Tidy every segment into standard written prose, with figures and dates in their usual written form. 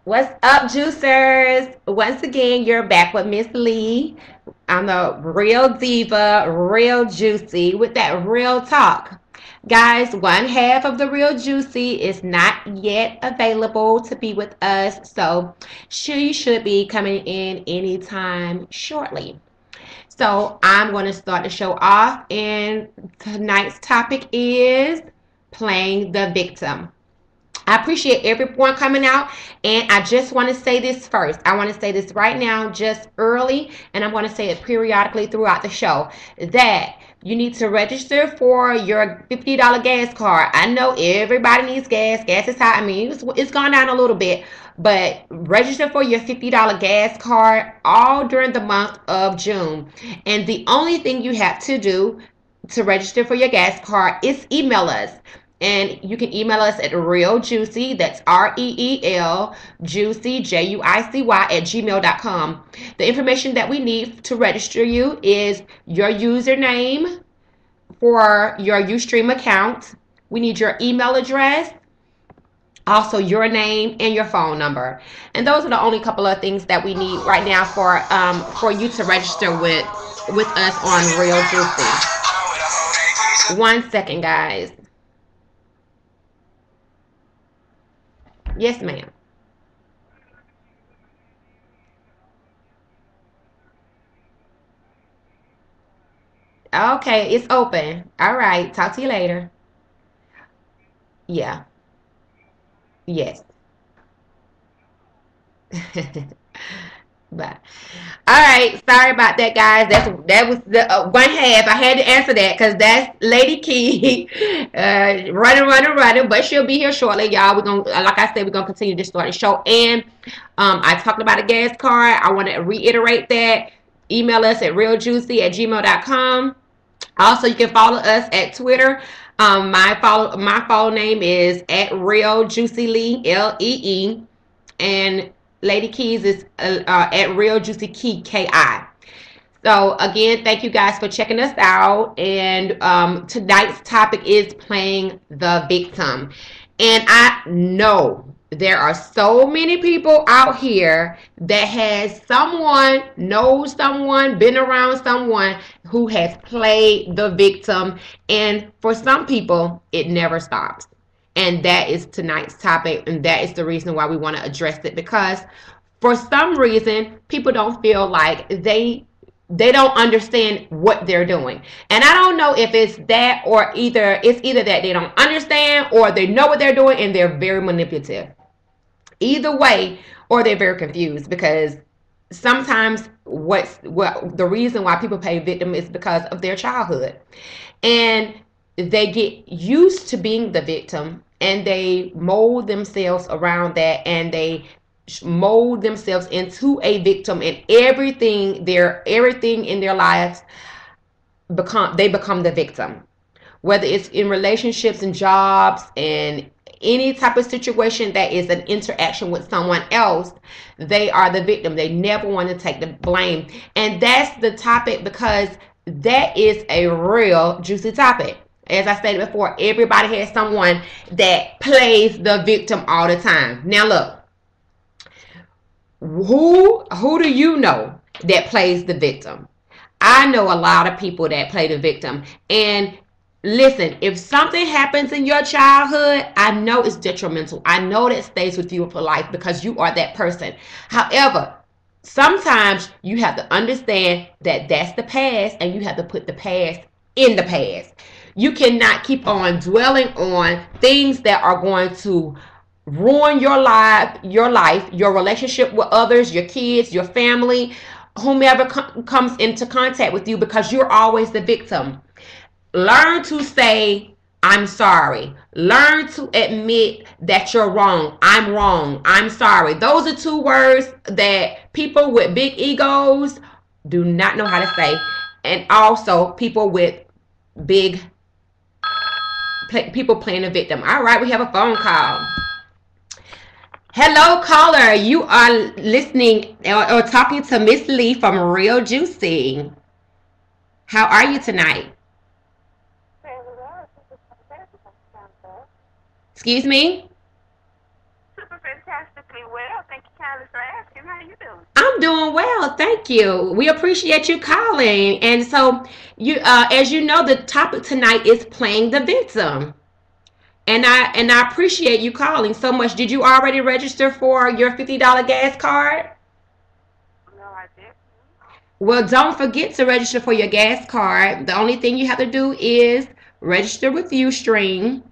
What's up, juicers? Once again, you're back with Miss Lee. I'm the real diva, real juicy, with that real talk. Guys, one half of the real juicy is not yet available to be with us, so she should be coming in anytime shortly. So I'm going to start the show off, and tonight's topic is playing the victim. I appreciate everyone coming out. And I just want to say this first. I want to say this right now, just early, and I'm going to say it periodically throughout the show that you need to register for your $50 gas card. I know everybody needs gas. Gas is high. I mean, it's gone down a little bit, but register for your $50 gas card all during the month of June. And the only thing you have to do to register for your gas card is email us. And you can email us at Real Juicy, that's REEL Juicy, JUICY at gmail.com. The information that we need to register you is your username for your Ustream account. We need your email address, also your name and your phone number. And those are the only couple of things that we need right now for you to register with us on Real Juicy. 1 second, guys. Yes, ma'am. Okay, it's open. All right. Talk to you later. Yeah. Yes. Bye. All right. Sorry about that, guys. That was the one half. I had to answer that because that's Lady Key, running. But she'll be here shortly, y'all. We're gonna, like I said, we're gonna continue to start the show. And I talked about a gas card. I want to reiterate that. Email us at realjuicy at gmail.com. Also, you can follow us at Twitter. My follow name is at Real Juicy Lee, Lee, and Lady Keys is at Real Juicy Key, Ki. So again, thank you guys for checking us out. And tonight's topic is playing the victim. And I know there are so many people out here that has someone, knows someone, been around someone who has played the victim. And for some people, it never stops. And that is tonight's topic. And that is the reason why we want to address it. Because for some reason, people don't feel like they don't understand what they're doing. And I don't know if it's that or either that they don't understand or they know what they're doing and they're very manipulative. Either way, or they're very confused because sometimes what the reason why people play victim is because of their childhood. And they get used to being the victim and they mold themselves around that, and they mold themselves into a victim, and everything in their lives become the victim, whether it's in relationships and jobs and any type of situation that is an interaction with someone else. They are the victim. They never want to take the blame. And that's the topic, because that is a real juicy topic. As I stated before, everybody has someone that plays the victim all the time. Now look, who do you know that plays the victim? I know a lot of people that play the victim. And listen, if something happens in your childhood, I know it's detrimental. I know that stays with you for life because you are that person. However, sometimes you have to understand that that's the past, and you have to put the past in the past. You cannot keep on dwelling on things that are going to ruin your relationship with others, your kids, your family, whomever comes into contact with you, because you're always the victim. Learn to say, I'm sorry. Learn to admit that you're wrong. I'm wrong. I'm sorry. Those are two words that people with big egos do not know how to say. And also people with big people playing a victim. All right, we have a phone call. Hello, caller. You are listening or talking to Miss Lee from Real Juicy. How are you tonight? Excuse me? Super fantastic actually well. Thank you kindly for asking. How you doing? I'm doing well, thank you. We appreciate you calling. And so, as you know, the topic tonight is playing the victim. And I appreciate you calling so much. Did you already register for your $50 gas card? No, I didn't. Well, don't forget to register for your gas card. The only thing you have to do is register with Ustream,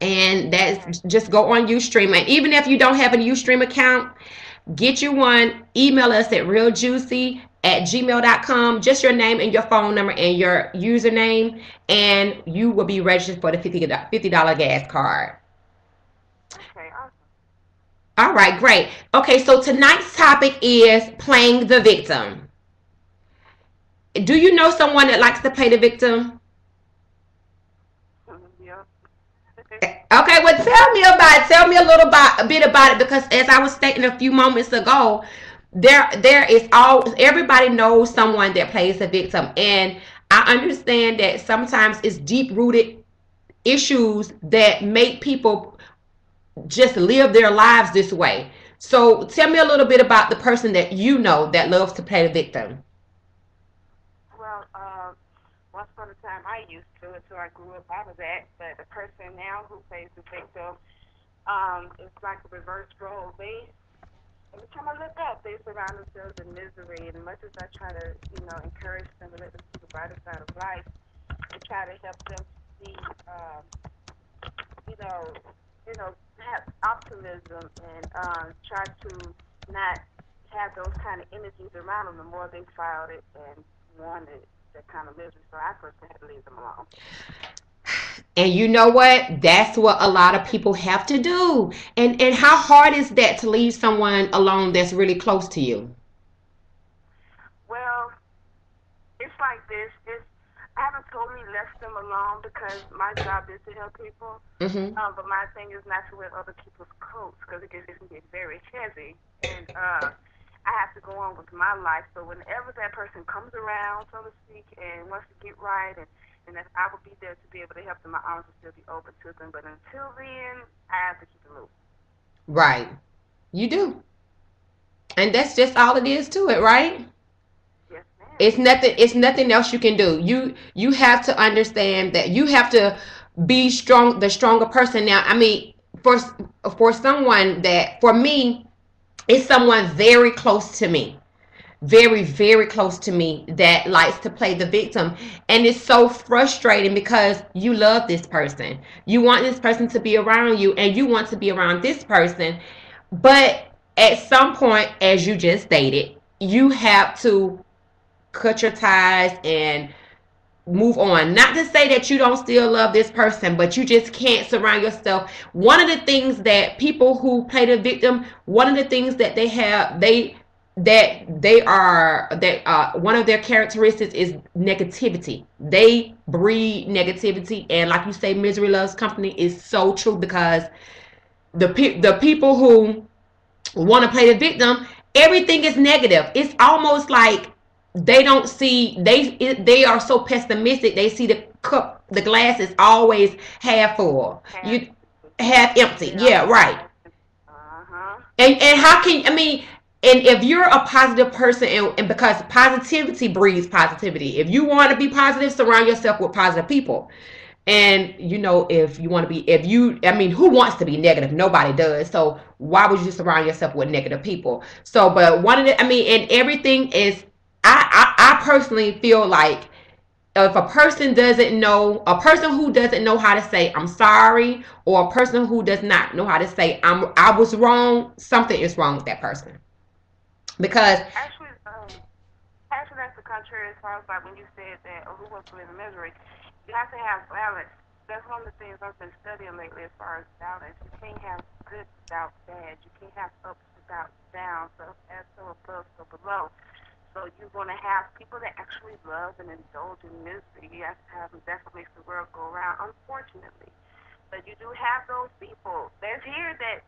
and Okay. that's just go on Ustream. And even if you don't have an Ustream account, get you one. Email us at realjuicy@gmail.com. Just your name and your phone number and your username, and you will be registered for the $50 gas card. Okay. Awesome. All right, great. Okay, so tonight's topic is playing the victim. Do you know someone that likes to play the victim? Yep. Okay, well, tell me about it. Tell me a bit about it, because as I was stating a few moments ago, there is all everybody knows someone that plays the victim, and I understand that sometimes it's deep rooted issues that make people just live their lives this way. So tell me a little bit about the person that you know that loves to play the victim. Well, once upon a time I used to until I grew up out of that. But the person now who plays the victim, it's like a reverse role. They every time I look up, they surround themselves in misery. And much as I try to, encourage them and let them see the brighter side of life, and try to help them see, you know, have optimism and try to not have those kind of energies around them. The more they filed it and wanted that kind of misery, so I personally had to leave them alone. And you know what? That's what a lot of people have to do. And how hard is that to leave someone alone that's really close to you? Well, it's like this. I haven't totally left them alone because my job is to help people. Hmm. But my thing is not to wear other people's coats because it can get very heavy, and I have to go on with my life. So whenever that person comes around, so to speak, and wants to get right, and that I will be there to be able to help them. My arms will still be open to them. But until then, I have to keep it moving. Right. You do. And that's just all it is to it, right? Yes, ma'am. It's nothing else you can do. You have to understand that you have to be strong, the stronger person. Now, I mean, for someone that for me, it's someone very close to me, very, very close to me, that likes to play the victim. And it's so frustrating because you love this person. You want this person to be around you, and you want to be around this person. But at some point, as you just stated, you have to cut your ties and move on. Not to say that you don't still love this person, but you just can't surround yourself. One of the things that people who play the victim, one of the things that they have, they are that one of their characteristics is negativity. They breed negativity, and like you say, misery loves company is so true, because the people who want to play the victim, everything is negative. It's almost like they don't see, they are so pessimistic. They see the cup, the glass is always half full. Half, You half empty. you know, Yeah, right. uh-huh. And how can, I mean, and if you're a positive person, and because positivity breeds positivity, if you want to be positive, surround yourself with positive people. And if you want to be, if you, I mean, who wants to be negative? Nobody does. So why would you surround yourself with negative people? So, but one of the, I mean, and everything is, I personally feel like if a person who doesn't know how to say I'm sorry, or a person who does not know how to say I was wrong, something is wrong with that person. Because Actually, actually, that's the contrary as far as like when you said that, or who wants to live in misery. You have to have balance. That's one of the things I've been studying lately as far as balance. You can't have good without bad. You can't have ups without downs. So as so above, so below. So you're going to have people that actually love and indulge in misery. You have to have them. That's what makes the world go around, unfortunately. But you do have those people that's here that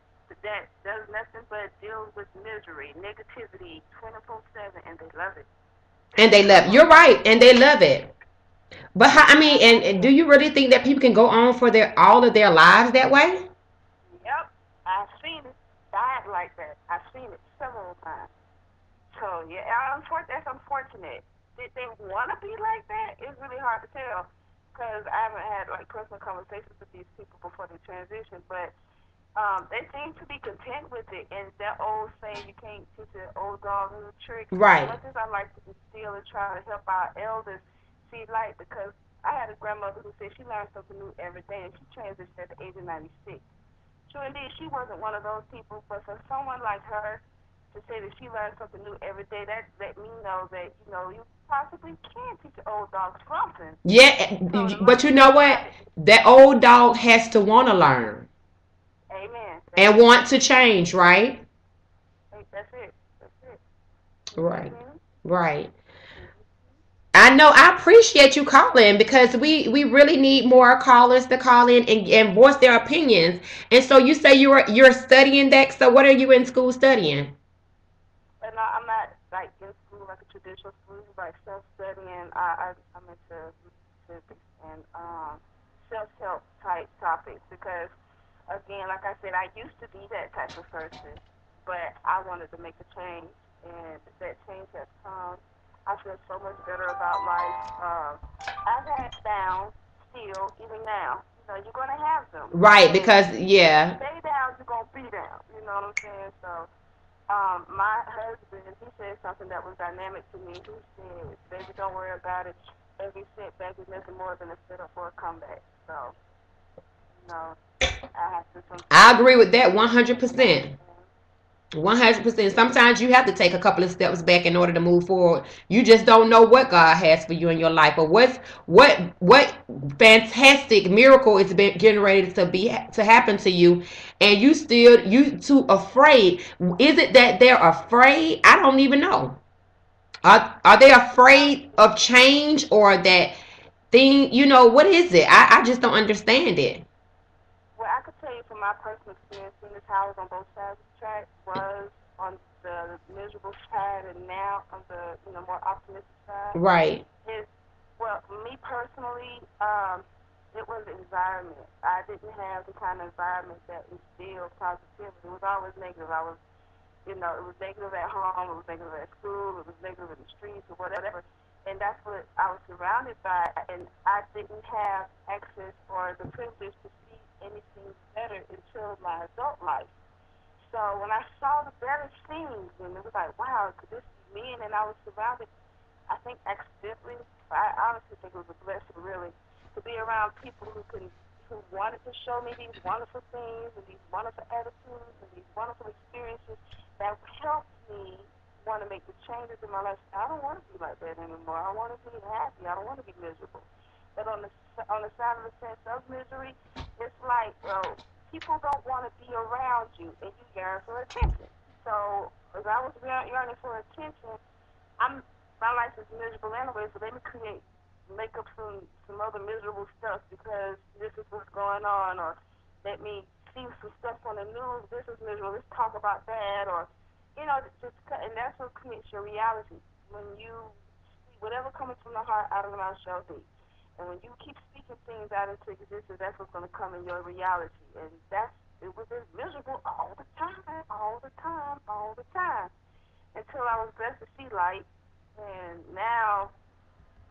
does nothing but deal with misery, negativity, 24/7, and they love it. and they love, you're right, and they love it. But how, I mean, and do you really think that people can go on for their all of their lives that way? Yep, I've seen it. I act like that. I've seen it several times. So yeah, that's unfortunate. Did they want to be like that? It's really hard to tell because I haven't had like personal conversations with these people before they transition, but they seem to be content with it. And that old saying, "You can't teach an old dog new tricks." As Right. much as I like to instill and try to help our elders see light, because I had a grandmother who said she learned something new every day, and she transitioned at the age of 96. True indeed, she wasn't one of those people, but for someone like her to say that she learned something new every day, that let me know that, you possibly can teach an old dog something. Yeah, So the but longer you you know what? have it, That old dog has to want to learn amen. That's and it. want to change, right? That's it. That's it. Right. Mhm. Right. Mhm. I know I appreciate you calling because we really need more callers to call in and voice their opinions. And so you say you're studying that. So what are you in school studying? And I'm not like in school like a traditional school, like self studying. I'm into physics and self help type topics because again, like I said, I used to be that type of person, but I wanted to make a change, and that change has come. I feel so much better about life. I've had downs still, even now. You're gonna have them, Right, and because if you yeah. stay down, you're gonna be down. You know what I'm saying? So my husband, he said something that was dynamic to me. He said, "Baby, don't worry about it. Every setback is nothing more than a setup for a comeback." So, you know, I have to I sometimes agree with that think about 100%. it. 100%. Sometimes you have to take a couple of steps back in order to move forward. You just don't know what God has for you in your life, or what fantastic miracle is getting ready to happen to you, and you too afraid. Is it that they're afraid? I don't even know. Are they Well, afraid of change or that thing? What is it? I just don't understand it. well, I could tell you from my personal experience, seeing this how I was on both sides of the track, was on the miserable side, and now on the more optimistic side. Right. Is Well, me personally, it was environment. I didn't have the kind of environment that instilled positivity. It was always negative. It was negative at home, it was negative at school, it was negative in the streets or whatever. And that's what I was surrounded by. And I didn't have access or the privilege to see anything better until my adult life. So when I saw the better things, and it was like, wow, could this be me? And then I was surrounded, I think accidentally, I honestly think it was a blessing, really, to be around people who wanted to show me these wonderful things and these wonderful attitudes and these wonderful experiences that helped me want to make the changes in my life. I don't want to be like that anymore. I want to be happy. I don't want to be miserable. But on the side of the sense of misery, it's like, well, people don't want to be around you, and you yearn for attention. So as I was yearning for attention, I'm my life is miserable anyway, so let me make up some other miserable stuff because this is what's going on, or let me see some stuff on the news. This is miserable. Let's talk about that, or and that's what creates your reality when you see whatever comes from the heart out of the mouth shall be. And when you keep speaking things out into existence, that's what's going to come in your reality. And it was just miserable all the time, all the time, all the time, until I was blessed to see light. And now,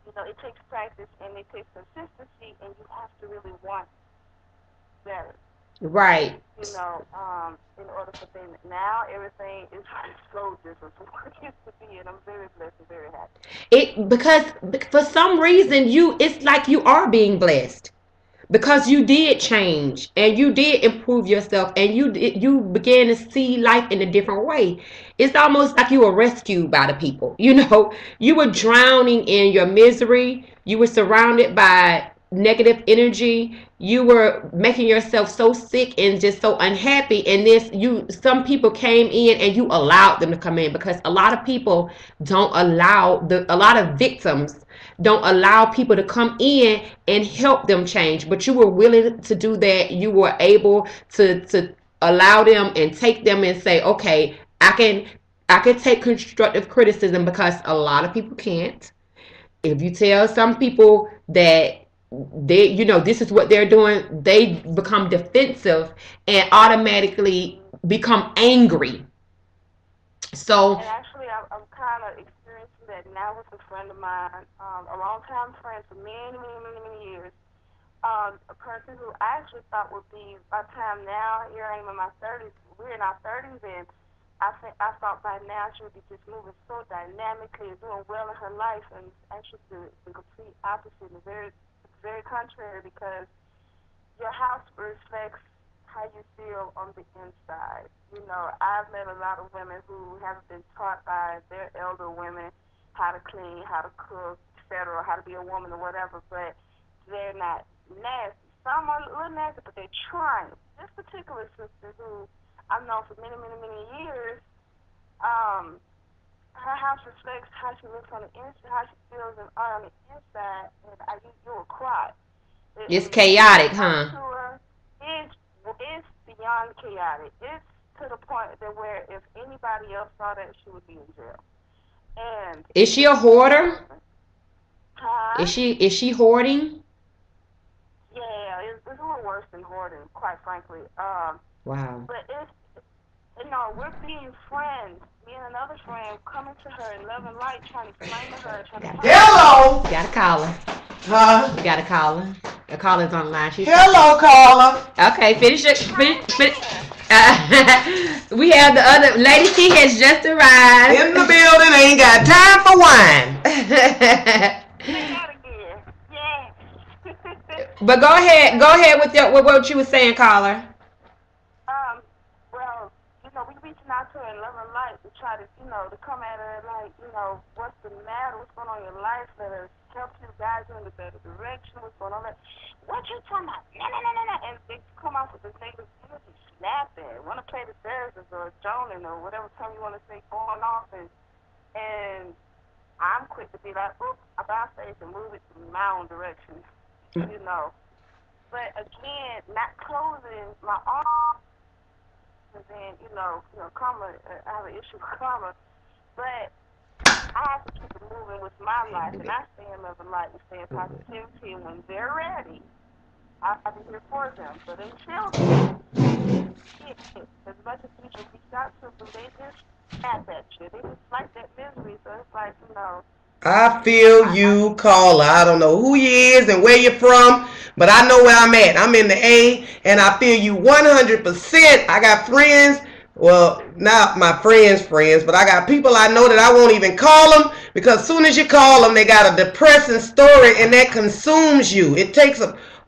it takes practice and it takes consistency, and you have to really want better. Right. In order for things. Now, everything is so different from what it used to be, and I'm very blessed and very happy. It because for some reason it's like you are being blessed because you did change and you did improve yourself and you began to see life in a different way. It's almost like you were rescued by the people. You were drowning in your misery. You were surrounded by negative energy. You were making yourself so sick and just so unhappy, and some people came in and you allowed them to come in, because a lot of people don't allow a lot of victims don't allow people to come in and help them change, but you were willing to do that. You were able to allow them and take them and say, okay, I can take constructive criticism, because a lot of people can't. If you tell some people that this is what they're doing, they become defensive and automatically become angry. So, And actually, I'm kind of experiencing that now with a friend of mine, a long-time friend for many, many, many, many years. A person who I actually thought would be by the time now, here I am in my 30s, we're in our 30s, and I thought by now she would be just moving so dynamically and doing well in her life, and actually the complete opposite, and very contrary, because your house reflects how you feel on the inside. You know, I've met a lot of women who haven't been taught by their elder women how to clean, how to cook, etc., how to be a woman or whatever, but they're not nasty. Some are a little nasty, but they're trying. This particular sister who I've known for many, many, many years, her house reflects how she looks on the inside, how she feels on the inside, and you will cry. it's chaotic, huh? It's beyond chaotic. It's to the point that where if anybody else saw that, she would be in jail. And Is she a hoarder? huh? Is she hoarding? Yeah, it's a little worse than hoarding, quite frankly. Wow. But it's we're being friends. Me and another friend coming to her in love and light, trying to explain to her, trying to talk to her. Hello. Got a caller. Huh? Got a caller. The caller's online. She's Hello, caller. okay. Finish it. Finish. We have the other Lady T has just arrived. In the building, ain't got time for wine. Say that again. Yeah. But go ahead with what you were saying, caller. Well, we reaching out to her in love and light to try to, to come at her like, what's the matter, what's going on in your life, let her help you guide you in the better direction, what's going on there. What you talking about? No. And they come off with this negative energy, snapping, want to play the therapist or Jonan or whatever time you want to say, going off, and I'm quick to be like, oop, I bounce face and move it to my own direction, But again, not closing my arms. And then, karma, I have an issue with karma. But I have to keep it moving with my life. And I stay in love and light and stay in positivity. And when they're ready, I'll be here for them. But until then, as much as people reach out to them, they just snap at you. They just like that misery. So it's like, I feel you, caller. I don't know who you is and where you're from, but I know where I'm at. I'm in the A, and I feel you 100%. I got friends, well, not my friends, but I got people I know that I won't even call them, because as soon as you call them, they got a depressing story, and that consumes you. It takes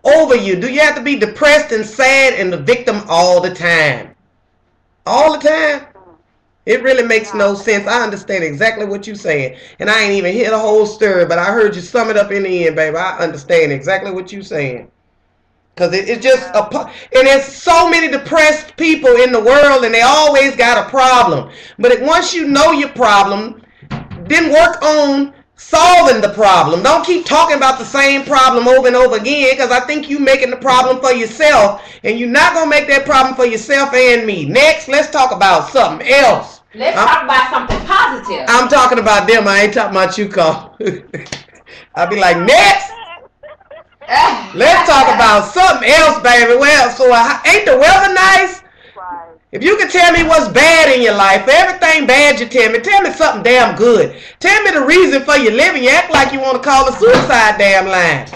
over you. Do you have to be depressed and sad and the victim all the time? All the time? It really makes no sense. I understand exactly what you're saying. And I ain't even hear the whole story, but I heard you sum it up in the end, baby. I understand exactly what you're saying. Because it's just and there's so many depressed people in the world, and they always got a problem. But once you know your problem, then work on solving the problem. Don't keep talking about the same problem over and over again, because I think you're making the problem for yourself, and you're not going to make that problem for yourself and me. Next, let's talk about something else. Let's talk about something positive. I'm talking about them. I ain't talking about you, Carl. I'll be like, next. Let's talk about something else, baby. Well, so ain't the weather nice? right. If you can tell me what's bad in your life, everything bad you tell me something damn good. Tell me the reason for your living. You act like you want to call the suicide damn line.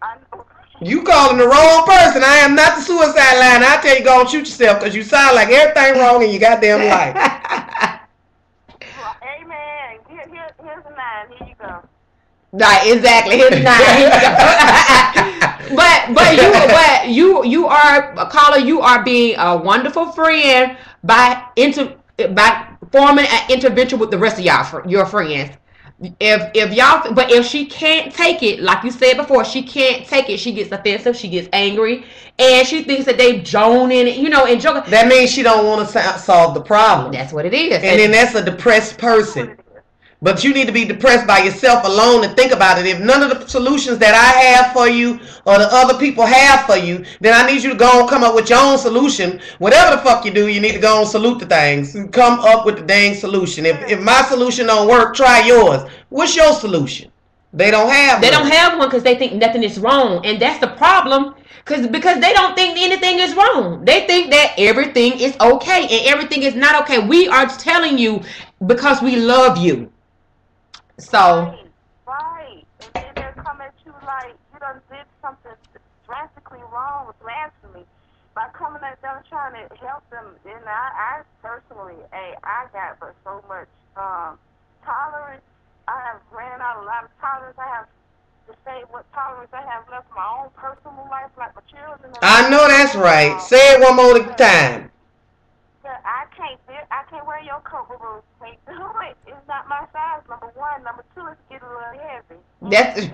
I know. You calling the wrong person. I am not the suicide line. I'll tell you, go and shoot yourself, because you sound like everything wrong in your goddamn life. Well, amen. Here's a 9. Here you go. Right, exactly. Here's 9. but you are a caller. You are being a wonderful friend by forming an intervention with the rest of your friends. If she can't take it, like you said before, she can't take it. She gets offensive. She gets angry, and she thinks that they joning, and joking. That means she don't want to solve the problem. That's what it is. And then that's a depressed person. But you need to be depressed by yourself alone and think about it. If none of the solutions that I have for you or the other people have for you, then I need you to go and come up with your own solution. Whatever the fuck you do, you need to go and salute the things. Come up with the dang solution. If my solution don't work, try yours. What's your solution? They don't have one. They don't have one because they think nothing is wrong. And that's the problem. Because they don't think anything is wrong. They think that everything is okay and everything is not okay. We are telling you because we love you. So. Right. And then they'll come at you like you done did something drastically wrong with blasphemy. By coming at them trying to help them, and I personally, I got but so much tolerance. I have ran out a lot of tolerance. I have to say what tolerance I have left in my own personal life, like my children. I know that's right. Say it one more time. I can't wear your coat, boo. Can't do it. It's not my size. Number one. Number two, it's getting a little heavy. That's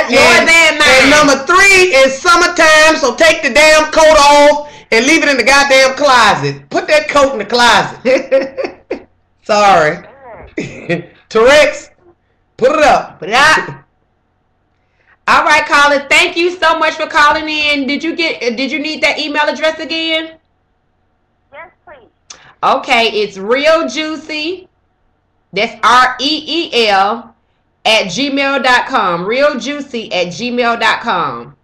yours and mine. And number 3 is summertime, so take the damn coat off and leave it in the goddamn closet. Put that coat in the closet. Sorry. Terex, put it up. Put it up. All right, caller. Thank you so much for calling in. Did you need that email address again? Yes, please. Okay, it's Real Juicy. That's REEL @gmail.com. realjuicy@gmail.com.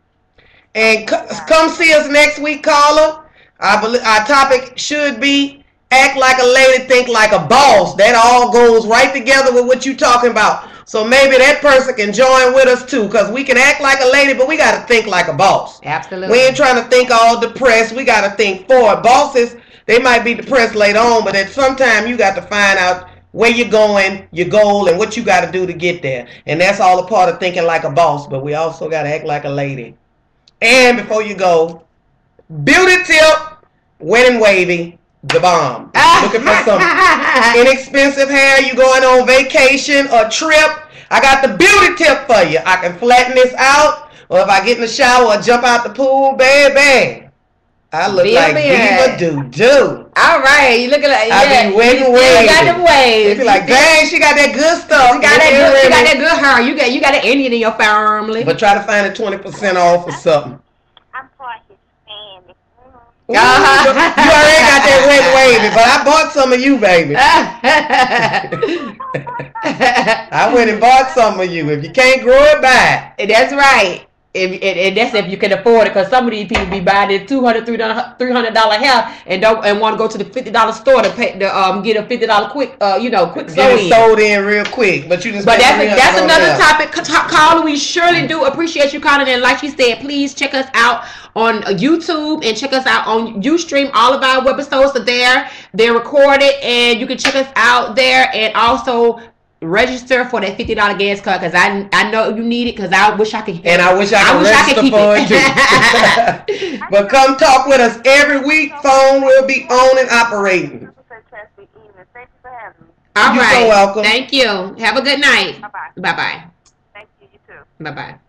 And come see us next week, caller. I believe our topic should be act like a lady, think like a boss. That all goes right together with what you're talking about. So maybe that person can join with us too, because we can act like a lady, but we got to think like a boss. Absolutely. We ain't trying to think all depressed. We got to think forward. Bosses, they might be depressed later on, but at some time you got to find out where you're going, your goal, and what you got to do to get there. And that's all a part of thinking like a boss, but we also got to act like a lady. And before you go, beauty tip, wet and wavy, the bomb. Looking for some inexpensive hair, you going on vacation or trip, I got the beauty tip for you. I can flatten this out, or if I get in the shower or jump out the pool, baby, I look like Diva Doo-Doo. All right, you looking like I be wet and wavy. You got them waves. They be like, dang, she got that good stuff. She got that good hair. You got an Indian in your family. But try to find a 20% off or something. I'm part Hispanic. You already got that wet and wavy, but I bought some of you, baby. I went and bought some of you. If you can't grow it, buy it. That's right. And that's if you can afford it, because some of these people be buying this $200, $300 hair and want to go to the $50 store to pay get a $50 quick quick Get it sold in real quick. But you just that's another topic. Caller, we surely do appreciate you calling in. Like you said, please check us out on YouTube and check us out on Ustream. All of our webisodes are there. They're recorded, and you can check us out there, and also register for that $50 gas card, because I know you need it, because I wish I could. And I wish I could register for it too. But come talk with us every week. Phone will be on and operating. Fantastic evening. Thank you for having me. All right. You're so welcome. Thank you. Have a good night. Bye-bye. Bye-bye. Thank you. You too. Bye-bye.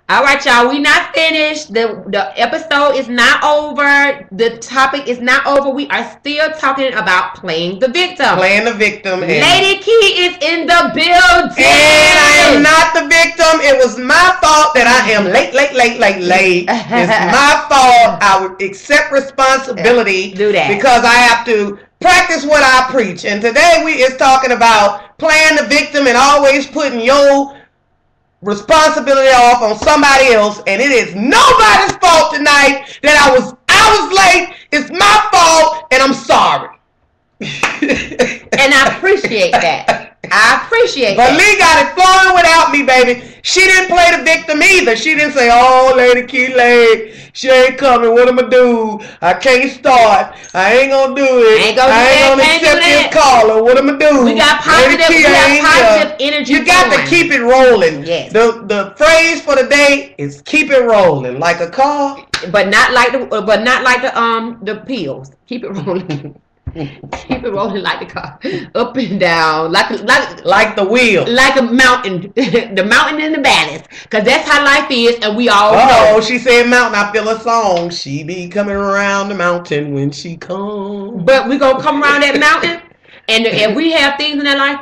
All right, y'all. We not finished. The episode is not over. The topic is not over. We are still talking about playing the victim. Playing the victim. Lady Key is in the building. And I am not the victim. It was my fault that I am late. It's my fault. I would accept responsibility. Do that. Because I have to practice what I preach. And today we is talking about playing the victim and always putting your responsibility off on somebody else, and it is nobody's fault tonight that I was late. It's my fault, and I'm sorry. And I appreciate that. I appreciate but that. Lee got it flowing without me, baby. She didn't play the victim either. She didn't say, oh, Lady Key late. She ain't coming. What am I do? I can't start. I ain't gonna do it. I ain't gonna accept this caller. What am I do? We got positive energy. You got to keep it rolling. Yes. The phrase for the day is keep it rolling, like a car. But not like the pills. Keep it rolling. Keep it rolling like the car, up and down, like the wheel, like a mountain, the mountain and the valleys, because that's how life is, and we all know. Oh, she said mountain. I feel a song. She be coming around the mountain when she comes. But we gonna come around that mountain, and if we have things in our lives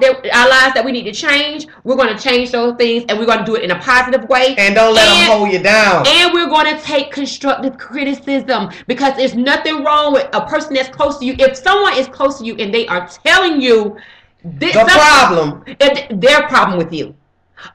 that we need to change, we're gonna change those things, and we're gonna do it in a positive way. And don't let them hold you down. And we're gonna take constructive criticism, because there's nothing wrong with a person that's close to you. If someone is close to you and they are telling you their problem with you,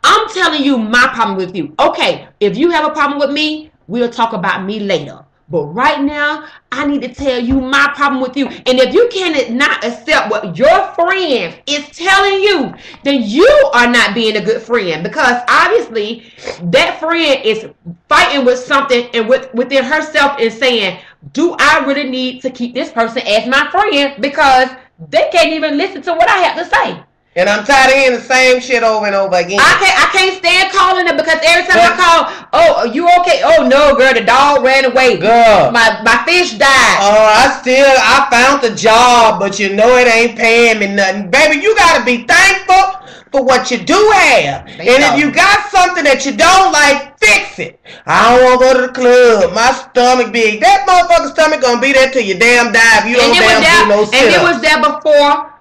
I'm telling you my problem with you. Okay, if you have a problem with me, we'll talk about me later. But right now, I need to tell you my problem with you. And if you cannot accept what your friend is telling you, then you are not being a good friend. Because obviously, that friend is fighting with something and within herself and saying, do I really need to keep this person as my friend? Because they can't even listen to what I have to say. And I'm tired of hearing the same shit over and over again. I can't stand calling them because every time I call, oh, are you okay? Oh no, girl, the dog ran away. Girl, my fish died. I found the job, but you know it ain't paying me nothing. Baby, you gotta be thankful for what you do have. And if you got something that you don't like, fix it. I don't want to go to the club. My stomach big. That motherfucking stomach gonna be there till you damn die if you don't damn do no sit-ups. And it was there before.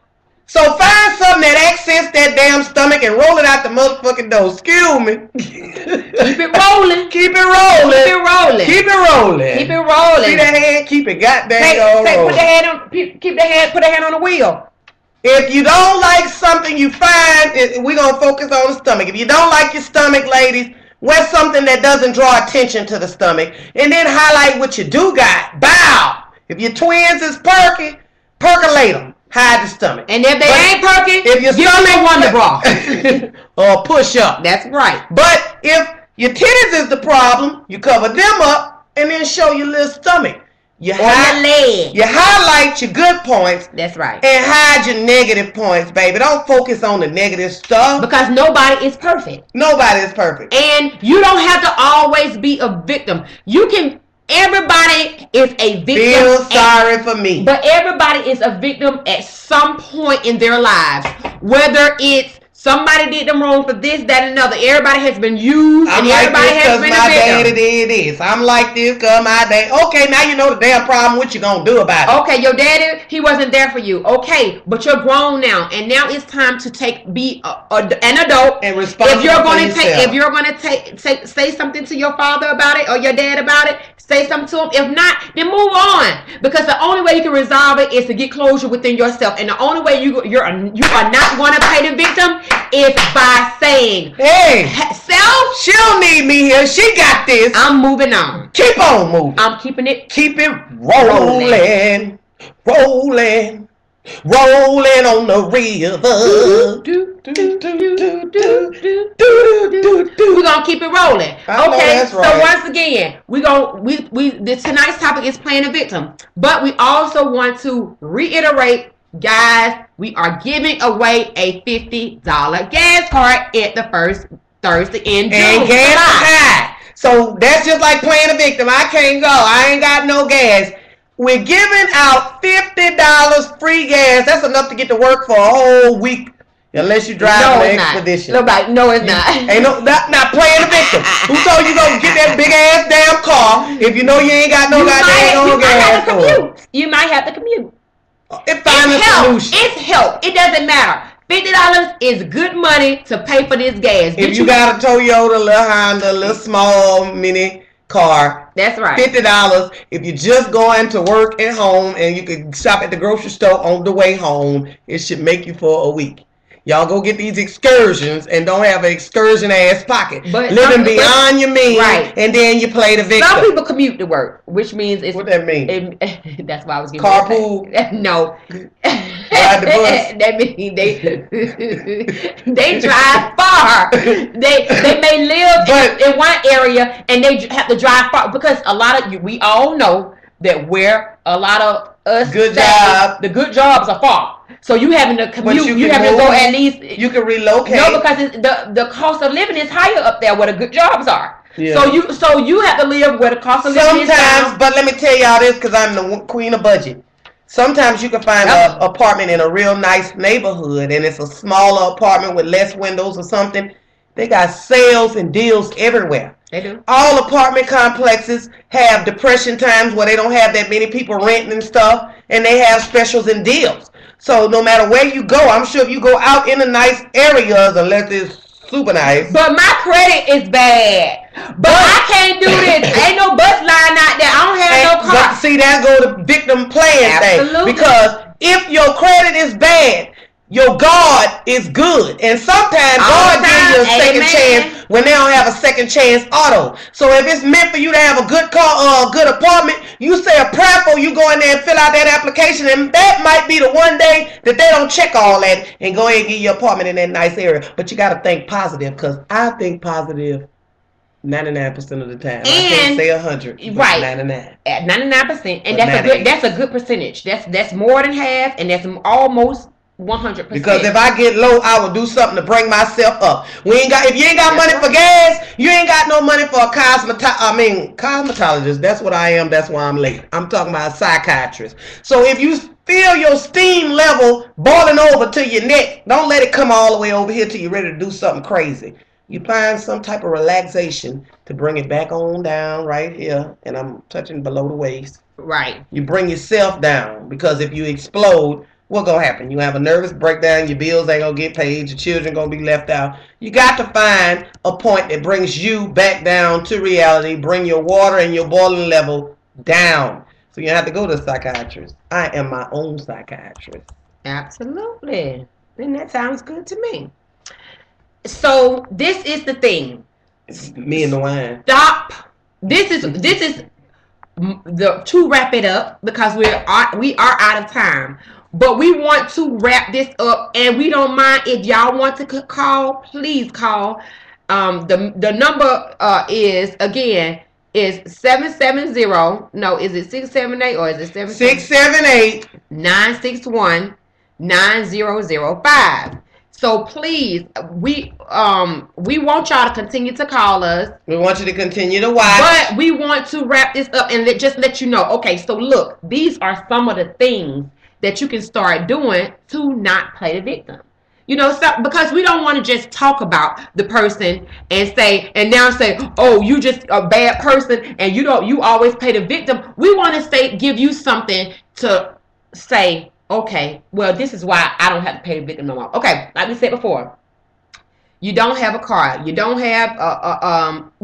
So find something that accents that damn stomach and roll it out the motherfucking door. Excuse me. Keep it rolling. Keep it rolling. Keep it rolling. Keep it rolling. Keep it rolling. See that hand? Keep it goddamn rolling. Put the hand on the wheel. If you don't like something you find, we're going to focus on the stomach. If you don't like your stomach, ladies, wear something that doesn't draw attention to the stomach. And then highlight what you do got. Bow. If your twins is perky, percolate them. Hide the stomach. And if they ain't perky, if your stomach Wonder Bra. Or push up. That's right. But if your titties is the problem, you cover them up and then show your little stomach. You highlight your good points. That's right. And hide your negative points, baby. Don't focus on the negative stuff. Because nobody is perfect. Nobody is perfect. And you don't have to always be a victim. Everybody is a victim. Feel sorry for me. But everybody is a victim at some point in their lives. Whether it's somebody did them wrong for this, that, and another. Everybody has been used, and everybody has been a victim. My daddy did this. I'm like this because my dad. Okay, now you know the damn problem. What you gonna do about it? Okay, your daddy, he wasn't there for you. Okay, but you're grown now, and now it's time to be an adult and responsible. If you're gonna say something to your father about it or your dad about it, say something to him. If not, then move on. Because the only way you can resolve it is to get closure within yourself, and the only way you are not going to pay the victim is by saying, hey, self, she don't need me here. She got this. I'm moving on. Keep on moving. I'm keeping it. Keep it rolling. Rolling. Rolling on the river. We're gonna keep it rolling. Okay, so once again, tonight's topic is playing a victim. But we also want to reiterate, guys, we are giving away a $50 gas card at the first Thursday in June. And gas high. So that's just like playing a victim. I can't go. I ain't got no gas. We're giving out $50 free gas. That's enough to get to work for a whole week. Unless you drive an expedition. No, it's not. Ain't not playing a victim. Who told you gonna get that big ass damn car if you know you ain't got no goddamn gas for it? You might have to commute. It's solution. It's help. It doesn't matter. $50 is good money to pay for this gas. If you got a Toyota, little Honda, little small mini car. That's right. $50 if you're just going to work at home and you can shop at the grocery store on the way home. It should make you for a week. Y'all go get these excursions and don't have an excursion ass pocket. But living beyond your means, right? And then you play the victim. Some people commute to work, which means it's what that mean? That's why I was giving carpool. No, ride the bus. That means they drive far. They may live in one area and they have to drive far because a lot of we all know that where a lot of us the good jobs are far. So you having to commute, you have to go at least. You can relocate. No, because the cost of living is higher up there where the good jobs are. Yeah. So you have to live where the cost of living is down. But let me tell y'all this, because I'm the queen of budget. Sometimes you can find an apartment in a real nice neighborhood, and it's a smaller apartment with less windows or something. They got sales and deals everywhere. They do. All apartment complexes have depression times where they don't have that many people renting and stuff, and they have specials and deals. So no matter where you go, I'm sure if you go out in the nice areas, unless it's super nice. But my credit is bad. But I can't do this. Ain't no bus line out there. I don't have no car. But see, that go to victim playing thing. Because if your credit is bad, your God is good. And sometimes All God the gives you a time. second Amen. chance when they don't have a second chance auto. So if it's meant for you to have a good car or a good apartment, you say a prayer for you go in there and fill out that application, and that might be the one day that they don't check all that and go ahead and get your apartment in that nice area. But you got to think positive, because I think positive 99% of the time. I can't say 100, but right 99. At 99%, and But that's a good percentage. That's more than half, and that's almost 100%. Because if I get low, I will do something to bring myself up. If you ain't got That's money right. for gas, you ain't got no money for a cosmetologist. That's what I am. That's why I'm late. I'm talking about a psychiatrist. So if you feel your steam level boiling over to your neck, don't let it come all the way over here till you're ready to do something crazy. You find some type of relaxation to bring it back on down right here, and I'm touching below the waist. Right. You bring yourself down, because if you explode, what's gonna happen? You have a nervous breakdown, your bills ain't gonna get paid, your children gonna be left out. You got to find a point that brings you back down to reality, bring your water and your boiling level down. So you have to go to a psychiatrist. I am my own psychiatrist. Absolutely. And that sounds good to me. So this is the thing. It's me and the wine. Stop. This is to wrap it up, because we are out of time. But we want to wrap this up, and we don't mind if y'all want to call. Please call. The number is 770. No, is it 678 or is it 678 961 9005? So please, we want y'all to continue to call us. We want you to continue to watch. But we want to wrap this up and just let you know. Okay, so look, these are some of the things that you can start doing to not play the victim. You know, because we don't want to just talk about the person and say, oh, you just a bad person and you always play the victim. We want to give you something to say, okay, well, this is why I don't have to pay the victim no more. Okay, like we said before, you don't have a car, you don't have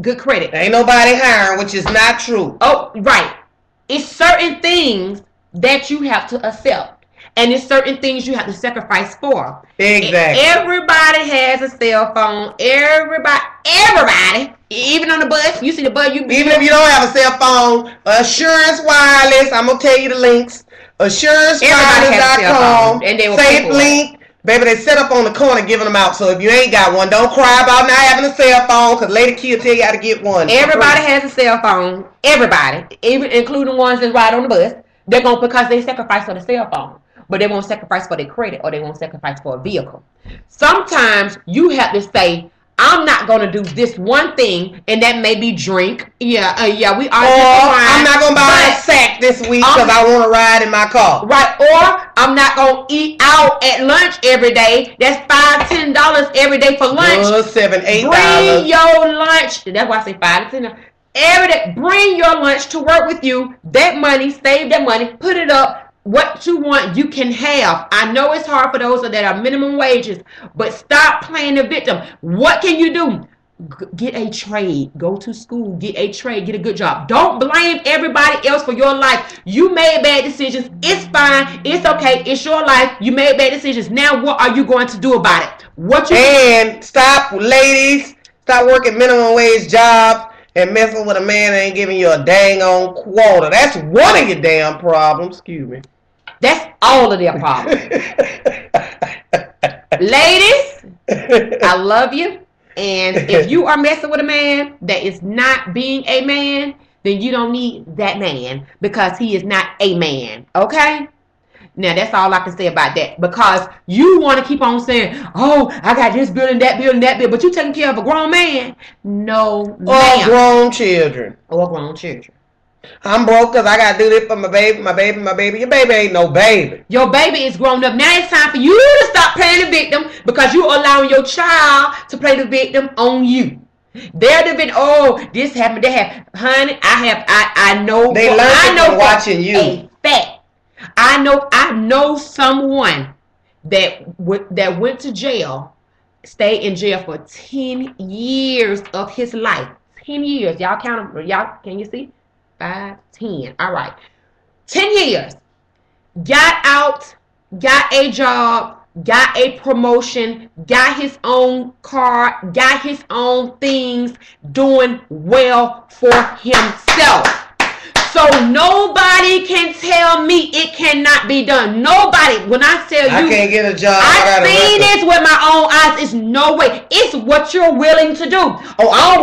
good credit. Ain't nobody hiring, which is not true. Oh, right. It's certain things that you have to accept, and it's certain things you have to sacrifice for. Exactly. Everybody has a cell phone. Everybody, even on the bus. You see the bus. Even if you don't have a cell phone, Assurance Wireless. I'm gonna tell you the links. AssuranceWireless.com. SafeLink. Baby, they set up on the corner giving them out. So if you ain't got one, don't cry about not having a cell phone, because Lady Key will tell you how to get one. Everybody has a cell phone. Everybody, even including the ones that ride on the bus. They're going because they sacrifice for the cell phone, but they won't sacrifice for their credit, or they won't sacrifice for a vehicle. Sometimes you have to say, I'm not going to do this one thing, and that may be drink. Yeah, we are. Or I'm not going to buy a sack this week because I want to ride in my car. Right, or I'm not going to eat out at lunch every day. That's $5-10 every day for lunch. $7-8. Bring your lunch. That's why I say $5 to $10 every day. Bring your lunch to work with you. That money, save that money, put it up. What you want, you can have. I know it's hard for those that are minimum wages, but stop playing the victim. What can you do? Get a trade. Go to school. Get a trade. Get a good job. Don't blame everybody else for your life. You made bad decisions. It's fine. It's okay. It's your life. You made bad decisions. Now what are you going to do about it? Stop, ladies. Stop working minimum wage jobs and messing with a man that ain't giving you a dang on quota. That's one of your damn problems. Excuse me. That's all of their problems. Ladies, I love you. And if you are messing with a man that is not being a man, then you don't need that man, because he is not a man. Okay? Now, that's all I can say about that. Because you want to keep on saying, oh, I got this bill and that bill and that bill, but you taking care of a grown man. No, ma'am. Or grown children. Or grown children. I'm broke because I got to do this for my baby. Your baby ain't no baby. Your baby is grown up. Now it's time for you to stop playing the victim, because you're allowing your child to play the victim on you. They're the victim. Oh, this happened. That happened. Honey, I know. They learn from watching you. A fact. I know someone that went to jail, stayed in jail for 10 years of his life. 10 years. Y'all count them. Y'all, can you see? 5, 10. All right. 10 years. Got out, got a job, got a promotion, got his own car, got his own things, doing well for himself. So nobody can tell me it cannot be done. Nobody. When I tell you, I can't get a job. I've seen this with my own eyes. It's no way. It's what you're willing to do. Oh, I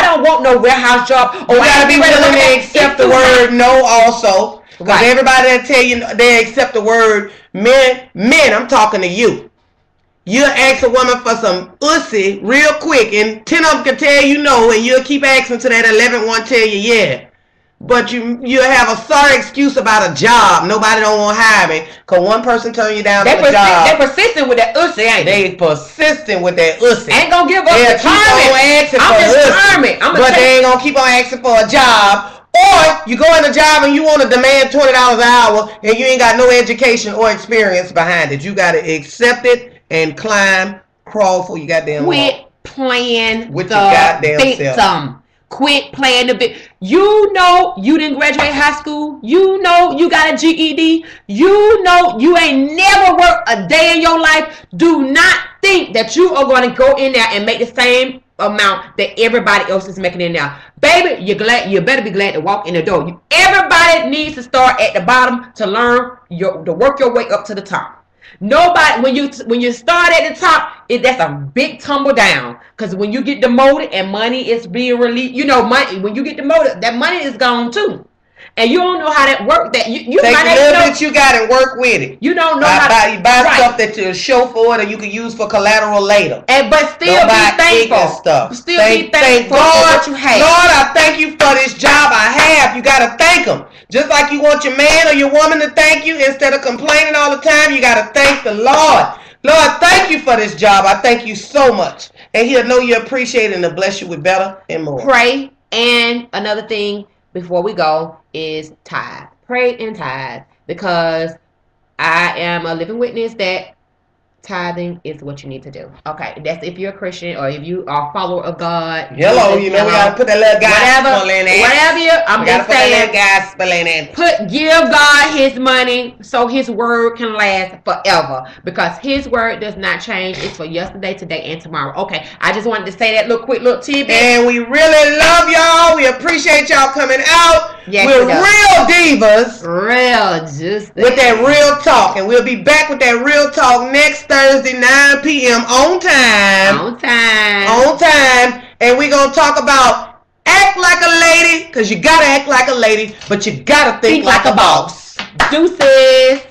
don't want no warehouse job. Oh, You gotta be willing to accept the word no also. Because Right. everybody that tell you they accept the word men, I'm talking to you. You'll ask a woman for some ussy real quick, and 10 of them can tell you no, and you'll keep asking till that 11th one tell you yeah. But you have a sorry excuse about a job. Nobody don't want to hire me. Because one person turn you down to a job. They persistent with that ussy, ain't they? They persistent with that ussy. Ain't gonna give up. They'll keep on asking for ussy. But they ain't gonna keep on asking for a job. Or you go in a job and you want to demand $20 an hour and you ain't got no education or experience behind it. You got to accept it and crawl for your goddamn Quit life. playing With the your goddamn victim. self. Quit playing the victim. You know you didn't graduate high school. You know you got a GED. You know you ain't never worked a day in your life. Do not think that you are going to go in there and make the same amount that everybody else is making in there. Baby, you better be glad to walk in the door. Everybody needs to start at the bottom to learn to work your way up to the top. Nobody, when you start at the top, that's a big tumble down. Because when you get demoted and money is being released, money. When you get demoted, that money is gone too, and you don't know how that works. That you take might a little bit you got and work with it. You don't know you buy stuff that you'll show for it, or you can use for collateral later. But still be thankful. Stuff. Still be thankful God, for what you have. Lord, I thank you for this job I have. You gotta thank him. Just like you want your man or your woman to thank you, instead of complaining all the time, you gotta thank the Lord. Lord, thank you for this job. I thank you so much. And he'll know you appreciate it and to bless you with better and more. Pray. And another thing before we go is tithe. Pray and tithe, because I am a living witness that tithing is what you need to do. Okay, that's if you're a Christian or if you are a follower of God. Hello, we gotta put that little gospel in there. Whatever I'm just saying. Gospel in there. Give God his money so his word can last forever, because his word does not change. It's for yesterday, today, and tomorrow. Okay, I just wanted to say that quick little tidbit. And we really love y'all. We appreciate y'all coming out. Yes, we're real divas. Real juicy. With that real talk. And we'll be back with that real talk next Thursday, 9 p.m. on time. On time. And we're going to talk about act like a lady, because you got to act like a lady, but you got to think like a boss. Deuces.